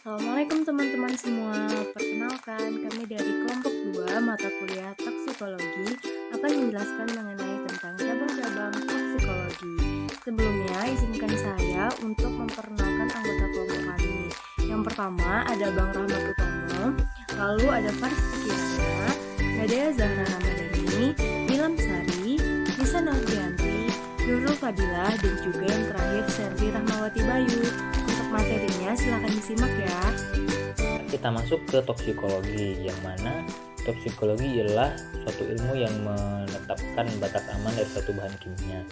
Assalamualaikum teman-teman semua. Perkenalkan, kami dari kelompok 2 mata kuliah toksikologi akan menjelaskan mengenai tentang cabang-cabang toksikologi. Sebelumnya, izinkan saya untuk memperkenalkan anggota kelompok kami. Yang pertama ada Bang Rahmat Utomo, lalu ada Faris Kirana, Nadia Zahra Ramadhani, Nilam Sari, Nisa Nurdianti, Nurul Fadilah, dan juga yang terakhir Serdi Rahmawati Bayu. Untuk materinya silahkan disimak ya. Kita masuk ke toksikologi, yang mana toksikologi ialah suatu ilmu yang menetapkan batas aman dari suatu bahan kimia.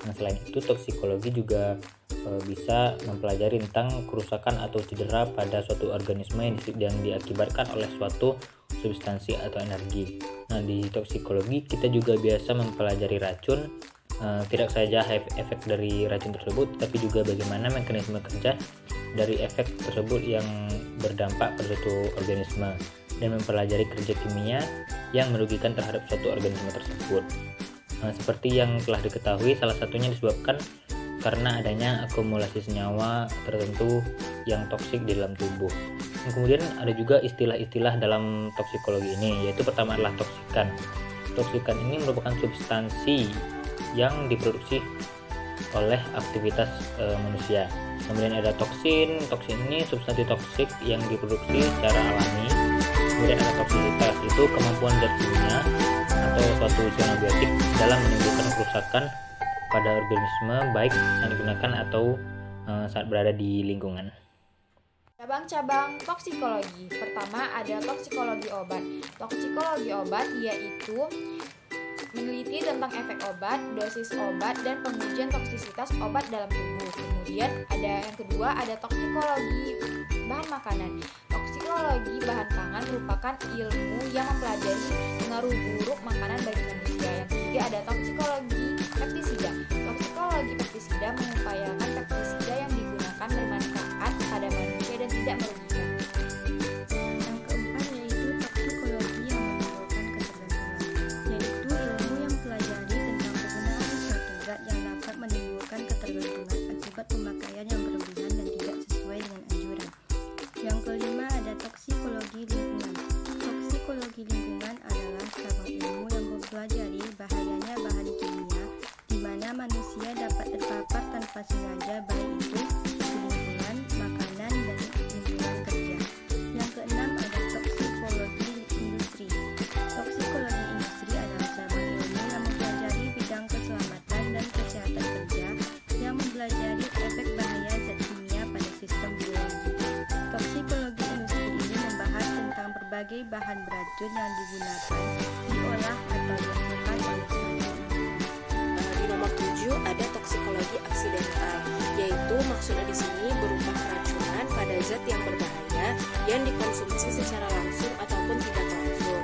Nah, selain itu toksikologi juga bisa mempelajari tentang kerusakan atau cedera pada suatu organisme yang diakibatkan oleh suatu substansi atau energi. Nah, di toksikologi kita juga biasa mempelajari racun, tidak saja efek dari racun tersebut, tapi juga bagaimana mekanisme kerja dari efek tersebut yang berdampak pada suatu organisme, dan mempelajari kerja kimia yang merugikan terhadap suatu organisme tersebut. Seperti yang telah diketahui, salah satunya disebabkan karena adanya akumulasi senyawa tertentu yang toksik di dalam tubuh. Kemudian ada juga istilah-istilah dalam toksikologi ini, yaitu pertama adalah toksikan. Toksikan ini merupakan substansi yang diproduksi oleh aktivitas manusia. Kemudian ada toksin ini substansi toksik yang diproduksi secara alami. Kemudian ada toksisitas, itu kemampuan zat kimia atau suatu xenobiotik dalam menimbulkan kerusakan pada organisme baik yang digunakan atau saat berada di lingkungan. Cabang-cabang toksikologi. Pertama ada toksikologi obat. Toksikologi obat yaitu meneliti tentang efek obat, dosis obat, dan pengujian toksisitas obat dalam tubuh. Kemudian ada yang kedua, ada toksikologi bahan makanan. Toksikologi bahan pangan merupakan ilmu yang mempelajari pengaruh buruk makanan bagi manusia. Yang ketiga ada toksikologi pestisida. Toksikologi pestisida mengupayakan pestisida yang digunakan bermanfaat pada manusia dan tidak merugikan. Yang keempat yaitu toksikologi yang menimbulkan ketergantungan, yaitu ilmu yang mempelajari tentang penggunaan suatu zat yang dapat menimbulkan ketergantungan akibat pemakaian yang berlebihan dan tidak sesuai dengan anjuran. Yang kelima ada toksikologi lingkungan. Toksikologi lingkungan adalah cabang ilmu yang mempelajari bahayanya bahan kimia di mana manusia dapat terpapar tanpa sengaja, baik itu di lingkungan, makanan, dan lingkungan kerja. Yang keenam ada toksikologi industri. Toksikologi industri adalah cabang ilmu yang mempelajari bidang keselamatan dan kesehatan kerja yang mempelajari efek bahaya zat kimia pada sistem biologi. Toksikologi industri ini membahas tentang berbagai bahan beracun yang digunakan, diolah, atau dilakukan oleh suatu industri. Di nomor 7 ada toksikologi aksidental, yaitu maksudnya di sini berupa keracunan pada zat yang berbahaya yang dikonsumsi secara langsung ataupun tidak langsung.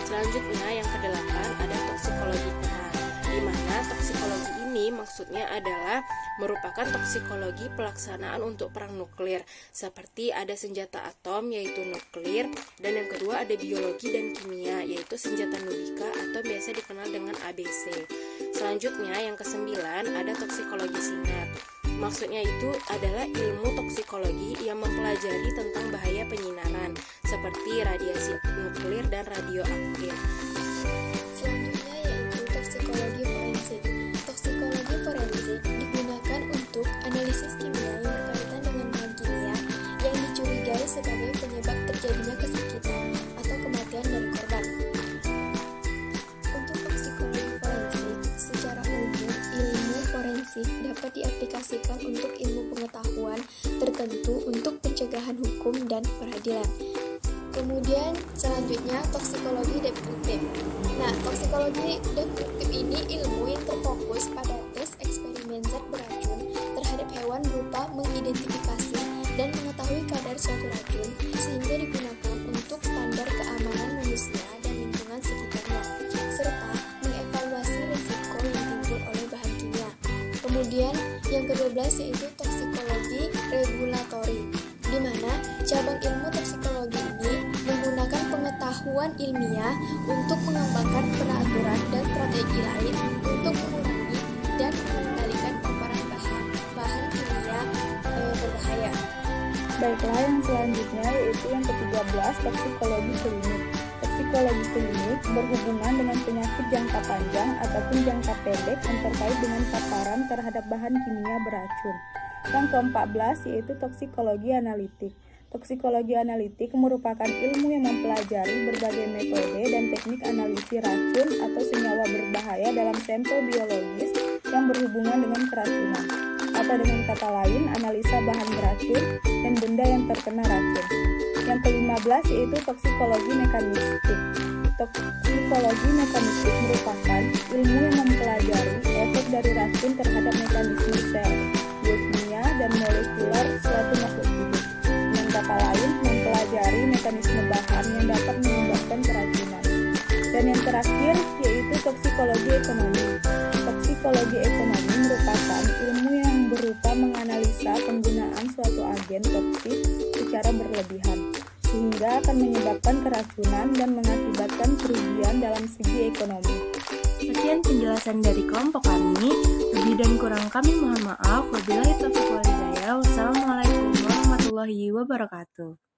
Selanjutnya yang kedelapan ada toksikologi perang, di mana toksikologi ini maksudnya adalah merupakan toksikologi pelaksanaan untuk perang nuklir, seperti ada senjata atom yaitu nuklir, dan yang kedua ada biologi dan kimia yaitu senjata nuklear atau biasa dikenal dengan ABC. Selanjutnya yang kesembilan ada toksikologi sinar. Maksudnya itu adalah ilmu toksikologi yang mempelajari tentang bahaya penyinaran seperti radiasi nuklir dan radioaktif. Selanjutnya yaitu toksikologi forensik. Toksikologi forensik digunakan untuk analisis kimia yang berkaitan dengan bahan kimia yang dicurigai sebagai penyebab terjadinya kesakitan atau kematian dari korban. Untuk toksikologi forensik, secara umum ilmu forensik dapat diaplikasikan untuk ilmu pengetahuan tertentu untuk pencegahan hukum dan peradilan. Kemudian selanjutnya toksikologi deduktif. Nah, toksikologi deduktif ini ilmu yang terfokus pada tes eksperimen zat beracun terhadap hewan berupa mengidentifikasi dan mengetahui kadar suatu racun sehingga digunakan untuk standar keamanan manusia dan lingkungan sekitarnya, serta mengevaluasi risiko yang timbul oleh bahan kimia. Kemudian yang ke-12 yaitu toksikologi regulatori, di mana cabang ilmu toksikologi ini menggunakan pengetahuan ilmiah untuk mengembangkan peraturan dan strategi lain untuk mengurangi dan mengendalikan paparan bahan kimia berbahaya. Baiklah, yang selanjutnya yaitu yang ke-13, toksikologi klinik. Toksikologi klinik berhubungan dengan penyakit jangka panjang ataupun jangka pendek yang terkait dengan paparan terhadap bahan kimia beracun. Yang ke-14 yaitu toksikologi analitik. Toksikologi analitik merupakan ilmu yang mempelajari berbagai metode dan teknik analisis racun atau senyawa berbahaya dalam sampel biologis yang berhubungan dengan keracunan. Atau dengan kata lain, analisa bahan beracun dan benda yang terkena racun. Yang ke-15 yaitu toksikologi mekanistik. Toksikologi mekanistik merupakan ilmu yang mempelajari efek dari racun terhadap mekanisme sel, biokimia, dan molekular suatu makhluk hidup. Dengan kata lain, mempelajari mekanisme bahan yang dapat menyebabkan keracunan. Dan yang terakhir yaitu toksikologi ekonomi. Toksikologi ekonomi merupakan ilmu yang berupa menganalisa penggunaan suatu agen toksik secara berlebihan, sehingga akan menyebabkan keracunan dan mengakibatkan kerugian dalam segi ekonomi. Sekian penjelasan dari kelompok kami. Lebih dan kurang kami mohon maaf. Wabillahi taufiq wal hidayah. Wassalamualaikum warahmatullahi wabarakatuh.